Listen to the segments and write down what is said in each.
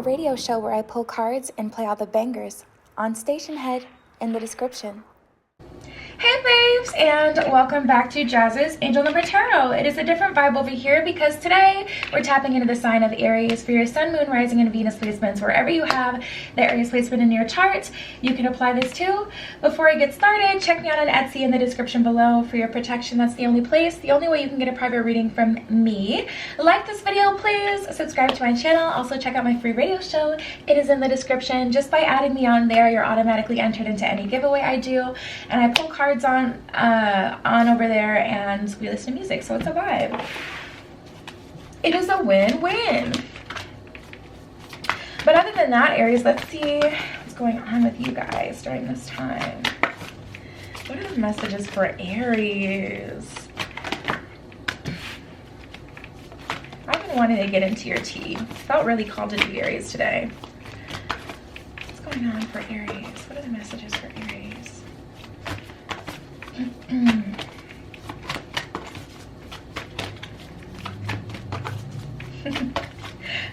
radio show where I pull cards and play all the bangers on Station Head in the description. Hey babes, and welcome back to Jazz's Angel Number Tarot. It is a different vibe over here because today we're tapping into the sign of Aries for your Sun, Moon, Rising, and Venus placements. Wherever you have the Aries placement in your chart, you can apply this too. Before I get started, check me out on Etsy in the description below for your protection. That's the only place, the only way you can get a private reading from me. Like this video, please. Subscribe to my channel. Also check out my free radio show. It is in the description. Just by adding me on there, you're automatically entered into any giveaway I do. And I pull cards on over there and we listen to music, so it's a vibe. It is a win-win. But other than that, Aries, let's see what's going on with you guys during this time. What are the messages for Aries? I've been wanting to get into your tea. Felt really called to do Aries today. What's going on for Aries? What are the messages for Aries?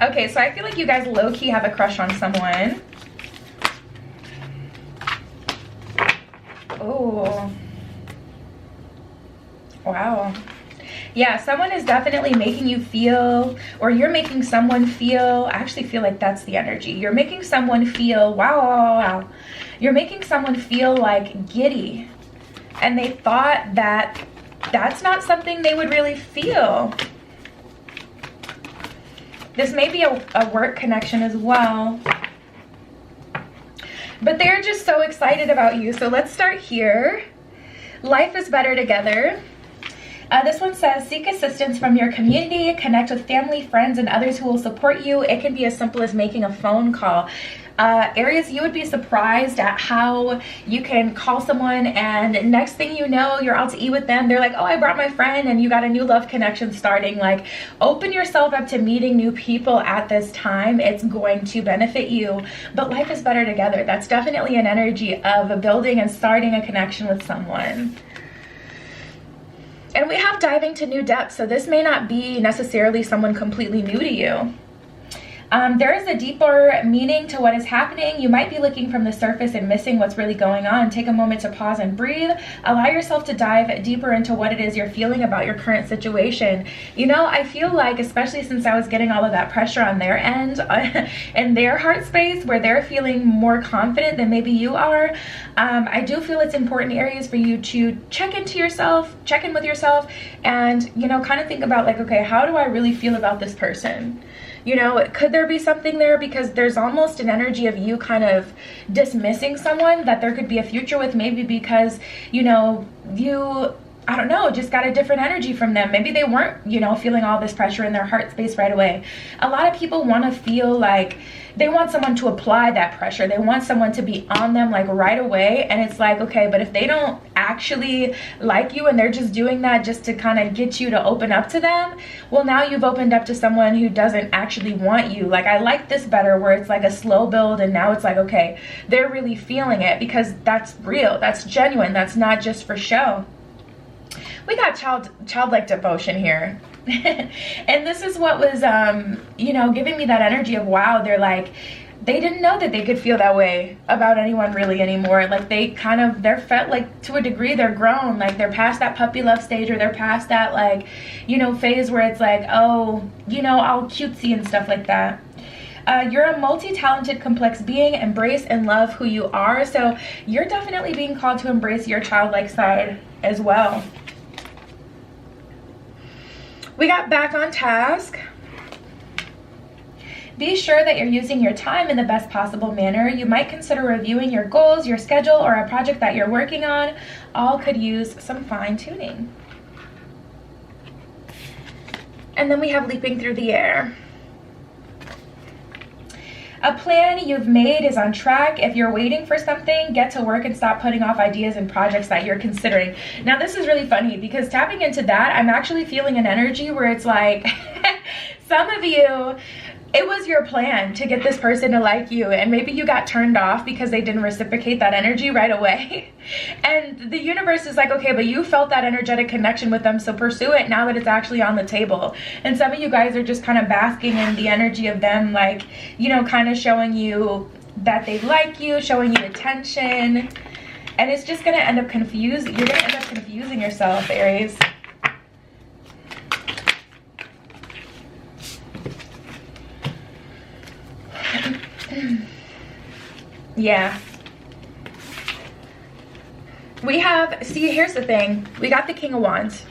Okay, so I feel like you guys low-key have a crush on someone. Oh. Wow. Yeah, someone is definitely making you feel, or you're making someone feel, I actually feel like that's the energy. You're making someone feel, wow. You're making someone feel like giddy. And they thought that that's not something they would really feel. This may be a work connection as well. But they're just so excited about you. So let's start here. Life is better together. This one says, seek assistance from your community, connect with family, friends, and others who will support you. It can be as simple as making a phone call. Aries, you would be surprised at how you can call someone and next thing you know, you're out to eat with them. They're like, oh, I brought my friend, and you got a new love connection starting. Like, open yourself up to meeting new people at this time. It's going to benefit you. But life is better together. That's definitely an energy of building and starting a connection with someone. And we have diving to new depths, so this may not be necessarily someone completely new to you. There is a deeper meaning to what is happening. You might be looking from the surface and missing what's really going on. Take a moment to pause and breathe. Allow yourself to dive deeper into what it is you're feeling about your current situation. You know, I feel like, especially since I was getting all of that pressure on their end, in their heart space, where they're feeling more confident than maybe you are, I do feel it's important, Aries, for you to check into yourself, check in with yourself, and, you know, kind of think about like, okay, how do I really feel about this person? You know, could there be something there? Because there's almost an energy of you kind of dismissing someone that there could be a future with, maybe because, you know, you, I don't know, just got a different energy from them. Maybe they weren't, you know, feeling all this pressure in their heart space right away. A lot of people want to feel like they want someone to apply that pressure. They want someone to be on them like right away. And it's like, okay, but if they don't actually like you and they're just doing that just to kind of get you to open up to them, well, now you've opened up to someone who doesn't actually want you. Like, I like this better where it's like a slow build and now it's like, okay, they're really feeling it because that's real, that's genuine, that's not just for show. We got childlike devotion here. And this is what was, you know, giving me that energy of, wow, they're like, they didn't know that they could feel that way about anyone really anymore. Like, they're felt like, to a degree, they're grown. Like, they're past that puppy love stage, or they're past that, like, you know, phase where it's like, oh, you know, all cutesy and stuff like that. You're a multi-talented, complex being. Embrace and love who you are. So you're definitely being called to embrace your childlike side as well. We got back on task. Be sure that you're using your time in the best possible manner. You might consider reviewing your goals, your schedule, or a project that you're working on. All could use some fine-tuning. And then we have leaping through the air. A plan you've made is on track. If you're waiting for something, get to work and stop putting off ideas and projects that you're considering. Now, this is really funny because tapping into that, I'm actually feeling an energy where it's like, some of you, it was your plan to get this person to like you, and maybe you got turned off because they didn't reciprocate that energy right away. And the universe is like, okay, but you felt that energetic connection with them, so pursue it now that it's actually on the table. And some of you guys are just kind of basking in the energy of them, like, you know, kind of showing you that they like you, showing you attention, and it's just gonna end up confusing. You're gonna end up confusing yourself, Aries. Yeah. We have, see, here's the thing. We got the King of Wands.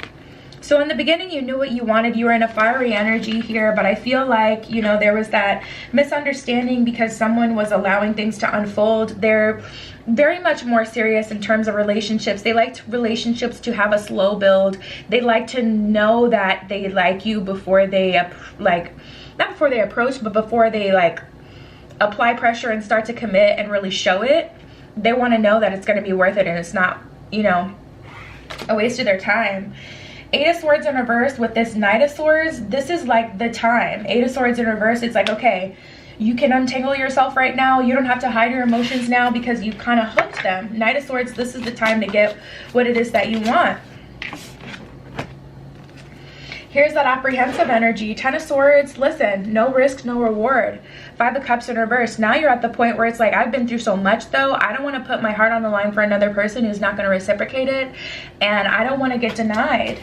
So in the beginning, you knew what you wanted. You were in a fiery energy here, but I feel like, you know, there was that misunderstanding because someone was allowing things to unfold. They're very much more serious in terms of relationships. They like relationships to have a slow build. They like to know that they like you before they, like, not before they approach, but before they, like, apply pressure and start to commit and really show it. They want to know that it's going to be worth it and it's not, you know, a waste of their time. Eight of Swords in reverse with this Knight of Swords, this is like the time. Eight of Swords in reverse, it's like, okay, you can untangle yourself right now. You don't have to hide your emotions now because you kind of hooked them. Knight of Swords, this is the time to get what it is that you want. Here's that apprehensive energy. Ten of Swords, listen, no risk, no reward. Five of Cups in reverse. Now you're at the point where it's like, I've been through so much though. I don't want to put my heart on the line for another person who's not going to reciprocate it. And I don't want to get denied.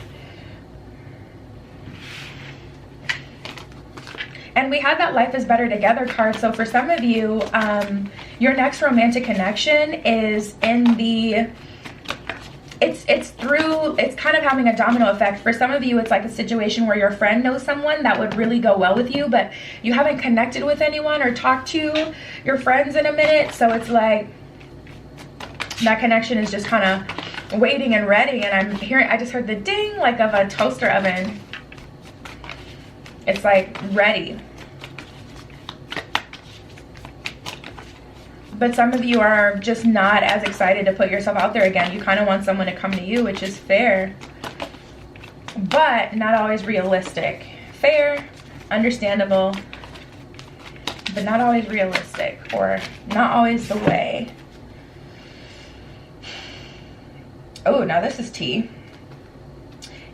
And we had that Life is Better Together card. So for some of you, your next romantic connection is in the... It's kind of having a domino effect. For some of you, it's like a situation where your friend knows someone that would really go well with you, but you haven't connected with anyone or talked to your friends in a minute. So it's like that connection is just kind of waiting and ready. And I just heard the ding like of a toaster oven. It's like ready. But some of you are just not as excited to put yourself out there again. You kind of want someone to come to you, which is fair, but not always realistic. Fair, understandable, but not always realistic, or not always the way. Oh, now this is tea.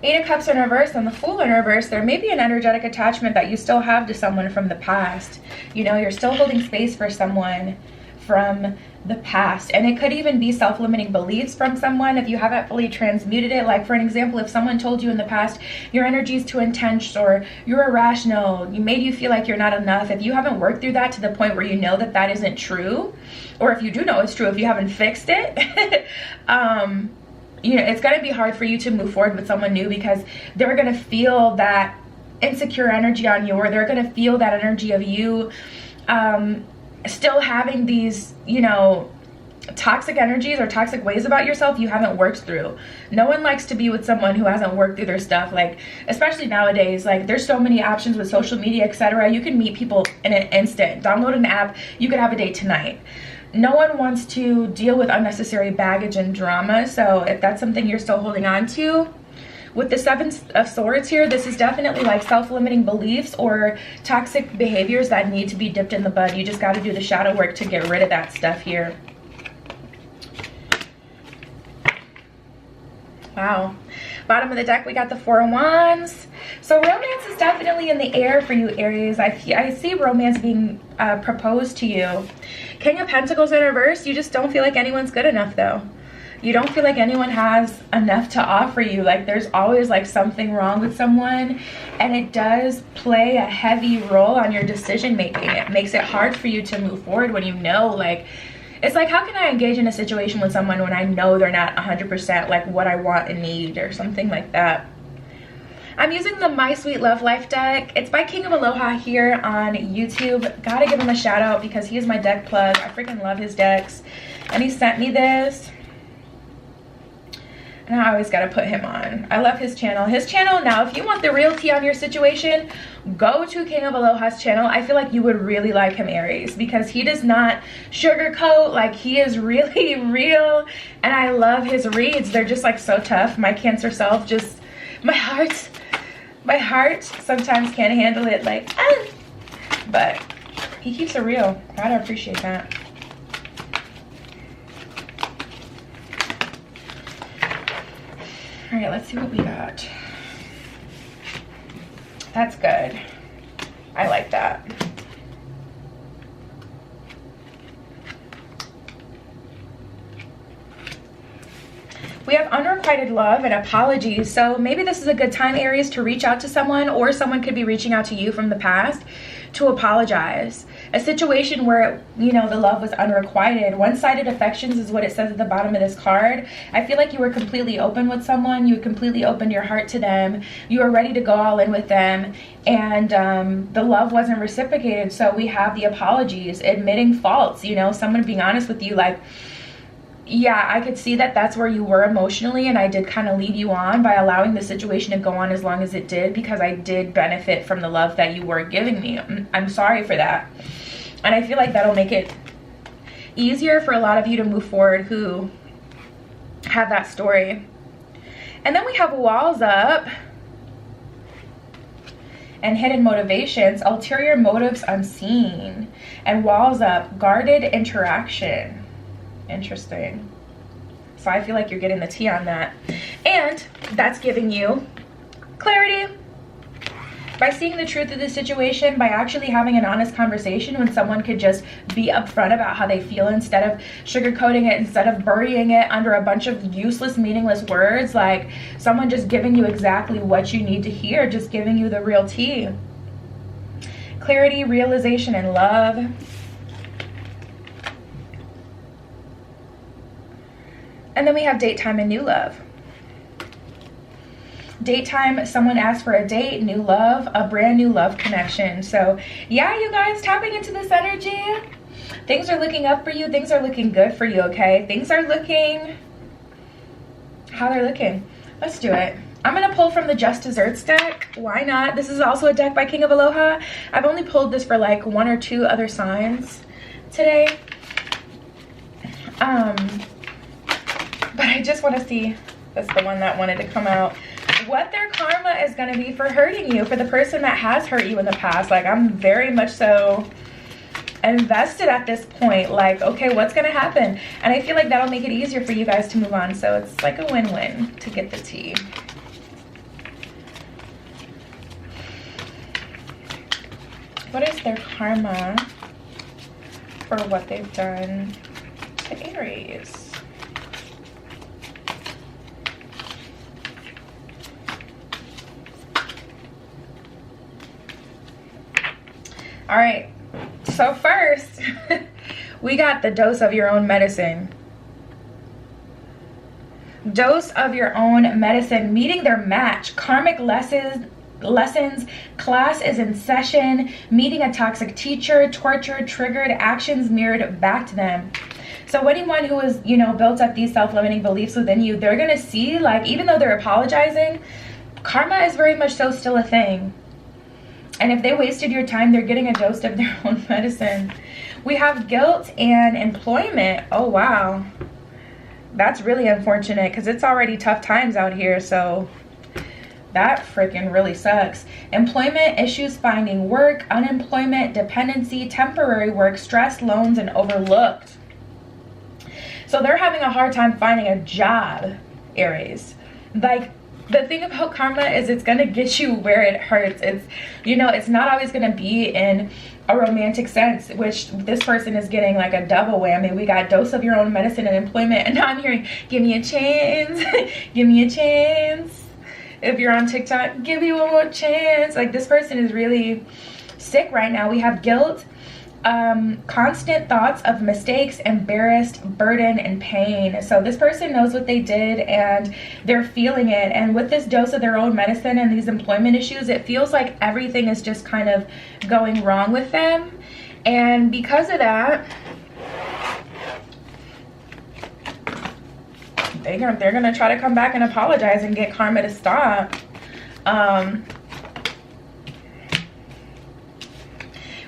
Eight of Cups in reverse and the Fool in reverse. There may be an energetic attachment that you still have to someone from the past. You know, you're still holding space for someone from the past, and it could even be self-limiting beliefs from someone if you haven't fully transmuted it. Like for an example, if someone told you in the past your energy is too intense, or you're irrational, you made you feel like you're not enough, if you haven't worked through that to the point where you know that that isn't true, or if you do know it's true, if you haven't fixed it, you know, it's going to be hard for you to move forward with someone new, because they're going to feel that insecure energy on you, or they're going to feel that energy of you still having these, you know, toxic energies or toxic ways about yourself you haven't worked through. No one likes to be with someone who hasn't worked through their stuff. Like, especially nowadays, like there's so many options with social media, etc. You can meet people in an instant. Download an app, you could have a date tonight. No one wants to deal with unnecessary baggage and drama. So if that's something you're still holding on to, with the Seven of Swords here, this is definitely like self-limiting beliefs or toxic behaviors that need to be dipped in the bud. You just got to do the shadow work to get rid of that stuff here. Wow. Bottom of the deck, we got the Four of Wands. So romance is definitely in the air for you, Aries. I see romance being proposed to you. King of Pentacles in reverse. You just don't feel like anyone's good enough though. You don't feel like anyone has enough to offer you. Like there's always like something wrong with someone, and it does play a heavy role on your decision making. It makes it hard for you to move forward when you know, like, it's like, how can I engage in a situation with someone when I know they're not 100% like what I want and need, or something like that. I'm using the My Sweet Love Life deck. It's by King of Aloha here on YouTube. Gotta give him a shout out because he is my deck plug. I freaking love his decks. And he sent me this. And I always got to put him on. I love his channel. His channel, now, if you want the real tea on your situation, go to King of Aloha's channel. I feel like you would really like him, Aries, because he does not sugarcoat. Like, he is really real. And I love his reads. They're just, like, so tough. My Cancer self just, my heart sometimes can't handle it. Like, but he keeps it real. Gotta appreciate that. All right, let's see what we got. That's good. I like that. We have unrequited love and apologies. So maybe this is a good time, Aries, to reach out to someone, or someone could be reaching out to you from the past to apologize. A situation where, you know, the love was unrequited. One-sided affections is what it says at the bottom of this card. I feel like you were completely open with someone. You completely opened your heart to them. You were ready to go all in with them. And the love wasn't reciprocated. So we have the apologies, admitting faults, you know, someone being honest with you, like, yeah, I could see that that's where you were emotionally, and I did kind of lead you on by allowing the situation to go on as long as it did, because I did benefit from the love that you were giving me. I'm sorry for that. And I feel like that'll make it easier for a lot of you to move forward who have that story. And then we have walls up and hidden motivations, ulterior motives unseen, and walls up, guarded interaction. Interesting. So I feel like you're getting the tea on that. And that's giving you clarity. By seeing the truth of the situation, by actually having an honest conversation when someone could just be upfront about how they feel instead of sugarcoating it, instead of burying it under a bunch of useless, meaningless words, like someone just giving you exactly what you need to hear, just giving you the real tea. Clarity, realization, and love. And then we have date time and new love. Date time, someone asked for a date, new love, a brand new love connection. So yeah, you guys, tapping into this energy. Things are looking up for you. Things are looking good for you, okay? Things are looking how they're looking. Let's do it. I'm going to pull from the Just Desserts deck. Why not? This is also a deck by King of Aloha. I've only pulled this for like 1 or 2 other signs today. But I just want to see, that's the one that wanted to come out, what their karma is going to be for hurting you, for the person that has hurt you in the past. Like, I'm very much so invested at this point. Like, okay, what's going to happen? And I feel like that'll make it easier for you guys to move on. So it's like a win-win to get the tea. What is their karma for what they've done to Aries? All right, so first, we got the dose of your own medicine. Dose of your own medicine, meeting their match, karmic lessons, class is in session, meeting a toxic teacher, tortured, triggered, actions mirrored back to them. So anyone who has, you know, built up these self-limiting beliefs within you, they're going to see, like, even though they're apologizing, karma is very much so still a thing. And if they wasted your time, they're getting a dose of their own medicine. We have guilt and employment. Oh, wow. That's really unfortunate because it's already tough times out here. So that freaking really sucks. Employment issues, finding work, unemployment, dependency, temporary work, stress, loans, and overlooked. So they're having a hard time finding a job, Aries. Like, the thing about karma is it's going to get you where it hurts. It's, you know, it's not always going to be in a romantic sense, which this person is getting like a double whammy. We got dose of your own medicine and employment, and now I'm hearing, give me a chance, give me a chance. If you're on TikTok, give me one more chance. Like, this person is really sick right now. We have guilt, constant thoughts of mistakes, embarrassed, burden, and pain. So this person knows what they did and they're feeling it. And with this dose of their own medicine and these employment issues, it feels like everything is just kind of going wrong with them. And because of that, they're gonna try to come back and apologize and get karma to stop.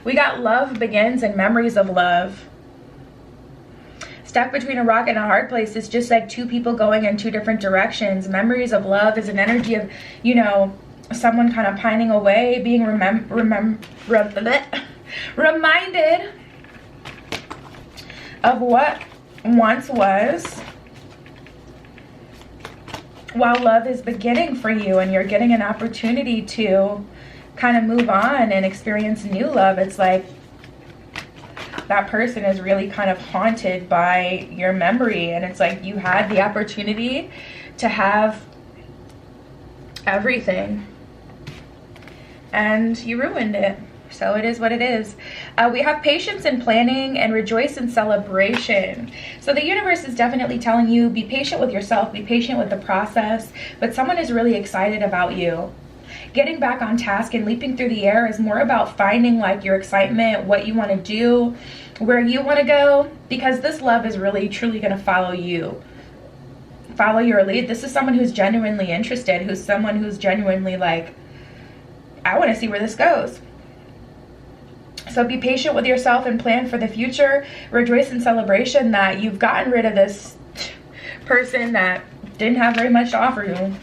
We got love begins and memories of love. Stuck between a rock and a hard place is just like two people going in two different directions. Memories of love is an energy of, you know, someone kind of pining away, being reminded of what once was, while love is beginning for you and you're getting an opportunity to kind of move on and experience new love. It's like that person is really kind of haunted by your memory, and it's like you had the opportunity to have everything and you ruined it. So it is what it is. We have patience in planning and rejoice in celebration. So the universe is definitely telling you, be patient with yourself, be patient with the process, but someone is really excited about you. Getting back on task and leaping through the air is more about finding like your excitement, what you want to do, where you want to go, because this love is really truly going to follow you. Follow your lead. This is someone who's genuinely interested, who's someone who's genuinely like, I want to see where this goes. So be patient with yourself and plan for the future. Rejoice in celebration that you've gotten rid of this person that didn't have very much to offer you,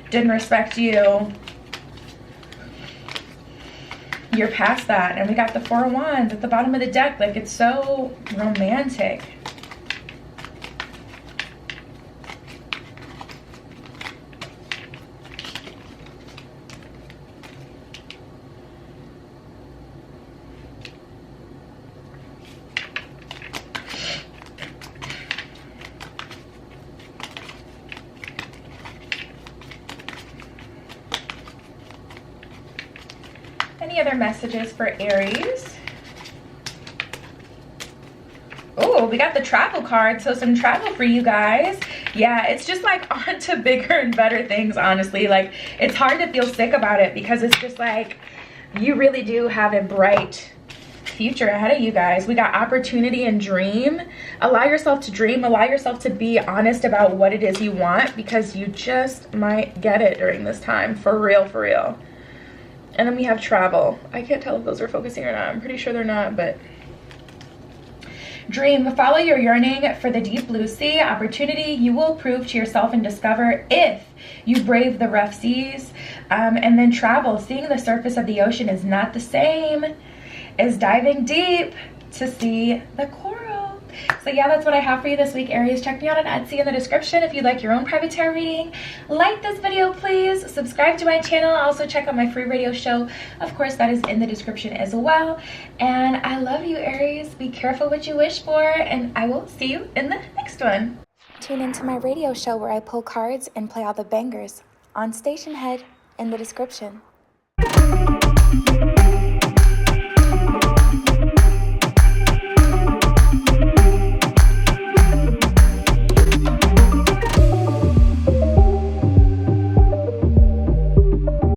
didn't respect you. You're past that. And we got the Four of Wands at the bottom of the deck. Like, it's so romantic. Any other messages for Aries? Oh, we got the travel card. So some travel for you guys. Yeah, it's just like on to bigger and better things, honestly. Like, it's hard to feel sick about it because it's just like you really do have a bright future ahead of you guys. We got opportunity and dream. Allow yourself to dream. Allow yourself to be honest about what it is you want, because you just might get it during this time. For real, for real. And then we have travel. I can't tell if those are focusing or not. I'm pretty sure they're not, but dream. Follow your yearning for the deep blue sea. Opportunity. You will prove to yourself and discover if you brave the rough seas. And then travel. Seeing the surface of the ocean is not the same as diving deep to see the coral. So yeah, that's what I have for you this week, Aries. Check me out on Etsy in the description if you'd like your own private tarot reading. Like this video, please. Subscribe to my channel. Also check out my free radio show. Of course, that is in the description as well. And I love you, Aries. Be careful what you wish for, and I will see you in the next one. Tune into my radio show where I pull cards and play all the bangers on Station Head in the description.